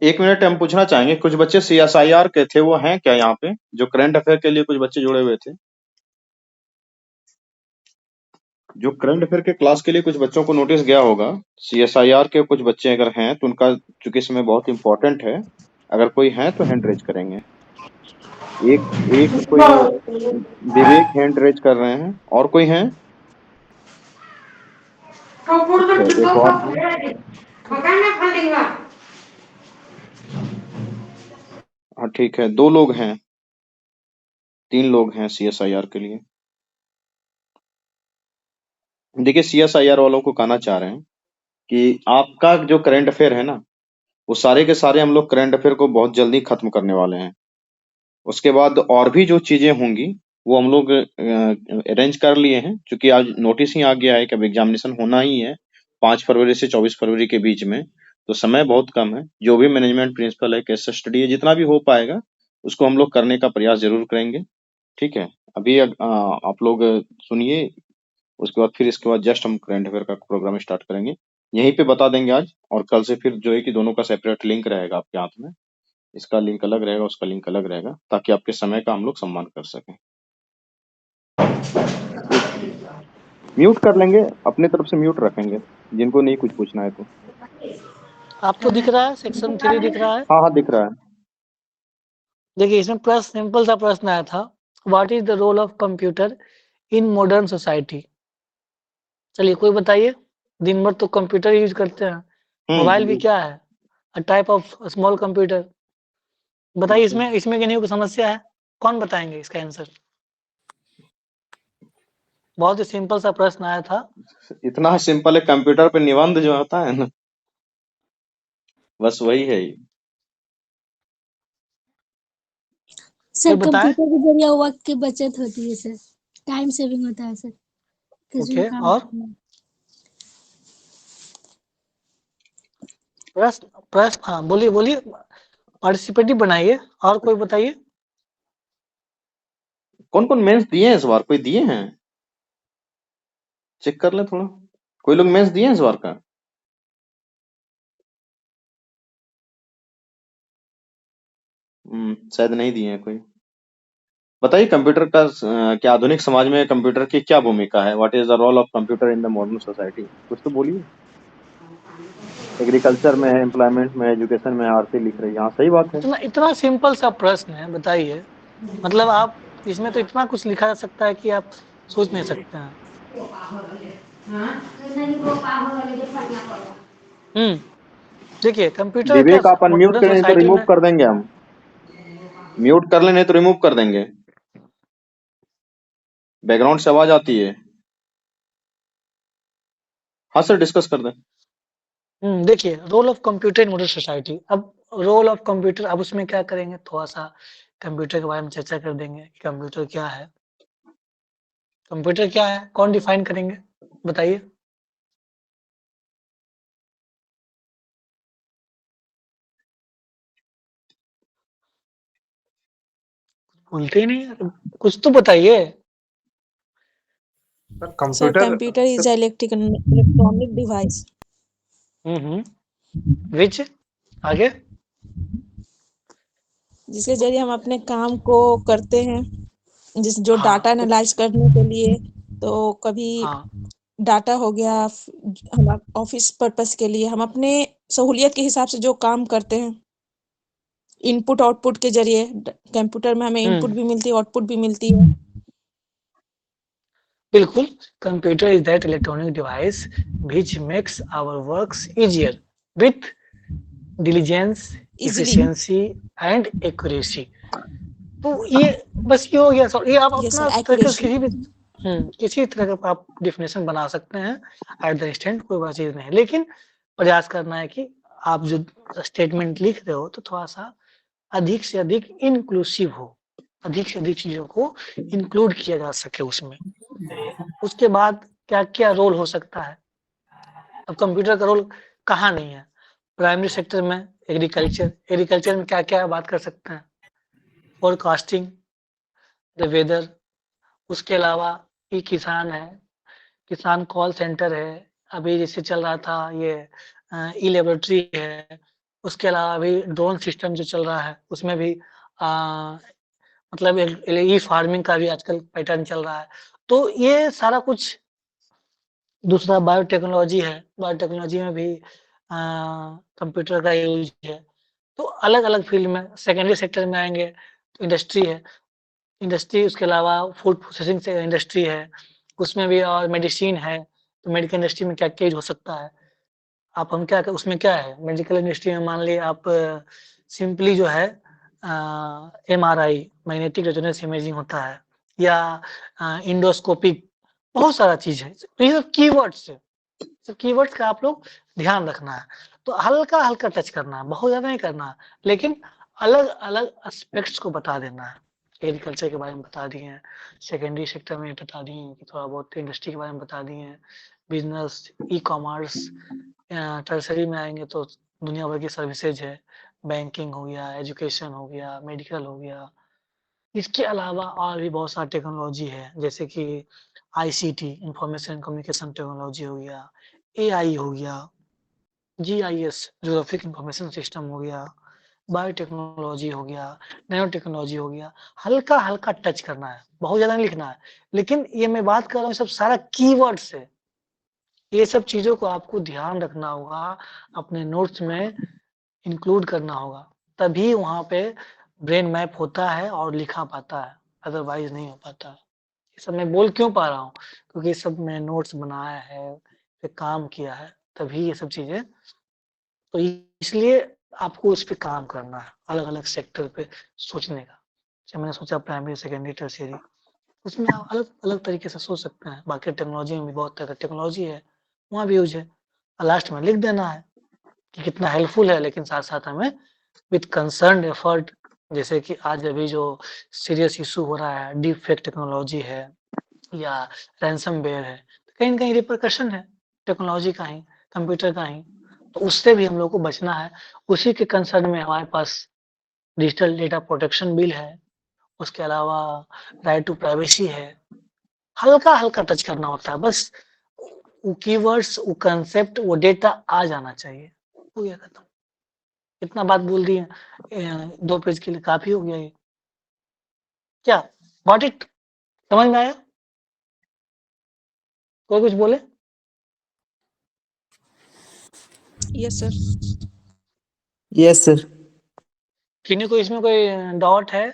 एक मिनट हम पूछना चाहेंगे, कुछ बच्चे CSIR के थे, वो हैं क्या यहाँ पे? जो करंट अफेयर के लिए कुछ बच्चे जुड़े हुए थे, जो करंट अफेयर के क्लास के लिए कुछ बच्चों को नोटिस गया होगा, CSIR के कुछ बच्चे अगर हैं तो उनका, चूंकि समय बहुत इंपॉर्टेंट है, अगर कोई है तो हैंड रेज करेंगे। एक एक कोई विवेक हैंड रेज कर रहे हैं, और कोई है? अच्छा, एक और है। हाँ ठीक है, 2 लोग हैं, 3 लोग हैं CSIR के लिए। देखिए, CSIR वालों को कहना चाह रहे हैं कि आपका जो करंट अफेयर है ना, वो सारे के सारे हम लोग करंट अफेयर को बहुत जल्दी खत्म करने वाले हैं। उसके बाद और भी जो चीजें होंगी वो हम लोग अरेंज कर लिए हैं, क्योंकि आज नोटिस ही आ गया है कि अब एग्जामिनेशन होना ही है 5 फरवरी से 24 फरवरी के बीच में, तो समय बहुत कम है। जो भी मैनेजमेंट प्रिंसिपल है, केस स्टडी है, जितना भी हो पाएगा उसको हम लोग करने का प्रयास जरूर करेंगे। ठीक है, अभी आप लोग सुनिए, उसके बाद फिर इसके बाद जस्ट हम करंट अफेयर का प्रोग्राम स्टार्ट करेंगे। यहीं पे बता देंगे आज, और कल से फिर जो है कि दोनों का सेपरेट लिंक रहेगा आपके हाथ में, इसका लिंक अलग रहेगा, उसका लिंक अलग रहेगा, ताकि आपके समय का हम लोग सम्मान कर सकें। म्यूट कर लेंगे, अपने तरफ से म्यूट रखेंगे, जिनको नहीं कुछ पूछना है तो। आपको दिख रहा है सेक्शन 3 दिख रहा है? हाँ हाँ, दिख रहा है। देखिए, इसमें प्रश्न सिंपल सा प्रश्न आया था, what is the role of computer in modern society? चलिए कोई बताइए, दिन भर तो कंप्यूटर यूज करते हैं, मोबाइल भी क्या है, a type of small computer. बताइए, इसमें किन्हीं को समस्या है? कौन बताएंगे इसका आंसर? बहुत ही सिंपल सा प्रश्न आया था। इतना सिंपल है, कंप्यूटर पे निबंध जो होता है ना, बस वही है ये। सर कोई बताए? कंप्यूटर के जरिए वक्त की बचत होती है सर, टाइम सेविंग होता है सर, किसी भी ओके, काम और करना। प्रश्न हाँ, बोलिए बोलिए, पार्टिसिपेटिव बनाइए। और कोई बताइए। कौन कौन मेंस दिए हैं इस बार? कोई दिए हैं? चेक कर ले थोड़ा, कोई लोग मेंस दिए हैं इस बार का? शायद नहीं दिए हैं कोई। बताइए, कंप्यूटर का क्या आधुनिक समाज में कंप्यूटर की क्या भूमिका है? What is the role of computer in the modern society? कुछ तो बोलिए। एग्रीकल्चर में है, एम्प्लॉयमेंट में है, एजुकेशन में है, आरती लिख रही है। हाँ सही बात है। इतना सिंपल सा प्रश्न है, बताइए। मतलब आप इसमें तो इतना कुछ लिखा जा सकता है कि आप सोच नहीं सकते हैं। देखिए, कंप्यूटर क्या विवेक, आप अनम्यूट मॉडर्न करें नहीं तो सोसाइटी रिमूव में, कर देंगे हम। म्यूट कर लें नहीं तो रिमूव कर देंगे, बैकग्राउंड से आवाज आती है। हाँ सर, डिस्कस कर दें। देखिए, role of computer in modern society. अब रोल ऑफ कंप्यूटर, अब उसमें क्या करेंगे, थोड़ा सा कंप्यूटर के बारे में चर्चा कर देंगे कि कंप्यूटर क्या है। कंप्यूटर क्या है, कौन डिफाइन करेंगे, बताइए। बोलते ही नहीं यार, कुछ तो बताइए। Sir Sir, computer computer is an electronic device विच आगे? जिसके जरिए हम अपने काम को करते हैं, जिस जो हाँ, डाटा एनालाइज करने के लिए, तो कभी हाँ, डाटा हो गया, हम ऑफिस पर्पस के लिए हम अपने सहूलियत के हिसाब से जो काम करते हैं, इनपुट आउटपुट के जरिए कंप्यूटर में हमें इनपुट भी मिलती है, आउटपुट भी मिलती है। बिल्कुल। Computer is that electronic device which makes our works easier with diligence, easily. Efficiency and accuracy. तो ये बस ये हो गया सर। ये आप यस अपना सर, तरीके एक्यूरेसी। से किसी तरह का आप डिफिनेशन बना सकते हैं, एट द स्टैंड कोई बड़ा चीज नहीं है, लेकिन प्रयास करना है कि आप जो स्टेटमेंट लिख रहे हो तो थोड़ा सा अधिक से अधिक इंक्लूसिव हो, अधिक से अधिक चीजों को इंक्लूड किया जा सके उसमें। उसके बाद क्या क्या रोल हो सकता है? अब कंप्यूटर का रोल कहाँ नहीं है? प्राइमरी सेक्टर में एग्रीकल्चर में क्या क्या बात कर सकते हैं? Forecasting, the weather. उसके अलावा ये किसान है, किसान कॉल सेंटर है, अभी जैसे चल रहा था ये ई लेबोरेटरी है, उसके अलावा भी ड्रोन सिस्टम जो चल रहा है उसमें भी मतलब ई फार्मिंग का भी आजकल पैटर्न चल रहा है। तो ये सारा कुछ दूसरा बायोटेक्नोलॉजी है, बायोटेक्नोलॉजी में भी कंप्यूटर का यूज है। तो अलग-अलग फील्ड में सेकेंडरी सेक्टर में आएँगे तो इंडस्ट्री है, इंडस्ट्री उसके अलावा फूड प्रोसेसिंग से इंडस्ट्री है, उसमें भी और मेडिसिन है, तो मेडिकल इंडस्ट्री में क्या-क्या यूज़ हो सकता है। आप हम क्या उसमें क्या है मेडिकल इंडस्ट्री में मान लीजिए आप सिंपली जो है एमआरआई मैग्नेटिक रेजोनेंस इमेजिंग होता है या इंडोस्कोपिक बहुत सारा चीज़ है। तो ये सब कीवर्ड्स है, सब कीवर्ड्स का आप लोग ध्यान रखना है। तो हल्का-हल्का टच करना है, बहुत ज़्यादा नहीं करना है, लेकिन अलग-अलग एस्पेक्ट्स को बता देना है। एग्रीकल्चर के बारे में बता दिए हैं, सेकेंडरी सेक्टर में बता दिए हैं कि थोड़ा बहुत इंडस्ट्री के बारे में बता दिए हैं, बिज़नेस, ई-कॉमर्स, टर्सरी में आएँगे तो दुनिया भर की सर्विसेज है, बैंकिंग हो गया, एजुकेशन हो गया, मेडिकल हो गया। इसके अलावा और भी बहुत सारा टेक्नोलॉजी है, जैसे कि आईसीटी इंफॉर्मेशन कम्युनिकेशन टेक्नोलॉजी हो गया, एआई हो गया, जीआईएस जियोग्राफिक इंफॉर्मेशन सिस्टम हो गया, बायोटेक्नोलॉजी हो गया, नैनो टेक्नोलॉजी हो गया। हल्का-हल्का टच करना है, बहुत ज़्यादा नहीं लिखना है। लेकिन ये मैं बात कर रहा हूँ सब सारा कीवर्ड्स है। ये सब चीज़ों को आपको ध्यान रखना होगा, अपने नोट्स में इंक्लूड करना होगा, तभी वहाँ पे ब्रेन मैप होता है और लिखा पाता है, अदरवाइज़ नहीं हो पाता है। ये सब मैं बोल क्यों पा रहा हूँ? क्योंकि ये सब मैंने नोट्स बनाया है, फिर काम किया है, तभी ये सब चीज़ें तो इसलिए आपको उस पे काम करना है, अलग-अलग सेक्टर पे सोचने का। जैसे मैंने सोचा प्राइमरी, सेकेंडरी, टर्शियरी, उसमें आप अलग-अलग तरीके से सोच सकते हैं। बाकी टेक्नोलॉजी में भी बहुत तरह का टेक्नोलॉजी है, वहाँ भी यूज़ है। लास्ट में लिख देना है कि कितना हेल्पफुल है, लेकिन साथ-साथ हमें विथ कंसर्न्ड एफर्ट जैसे कि आज अभी जो सीरियस इश्यू हो रहा है, डीप फेक टेक्नोलॉजी है या रैनसमवेयर है, कहीं न कहीं रिपरकशन है टेक्नोलॉजी का ही, कंप्यूटर का ही। तो उससे भी हम लोग को बचना है। उसी के कंसर्न में हमारे पास डिजिटल डेटा प्रोटेक्शन बिल है, उसके अलावा राइट टू प्राइवेसी है। हल्का-हल्का टच करना होता है, बस वो कीवर्ड्स, वो कांसेप्ट, वो डेटा आ जाना चाहिए। हो गया खत्म। इतना बात बोल दिए 2 पेज के लिए काफ़ी हो गया ये। क्या? Got it? समझ में आया? कोई कुछ बोले? Yes sir. Yes sir. किन्हीं को इसमें कोई डाउट है?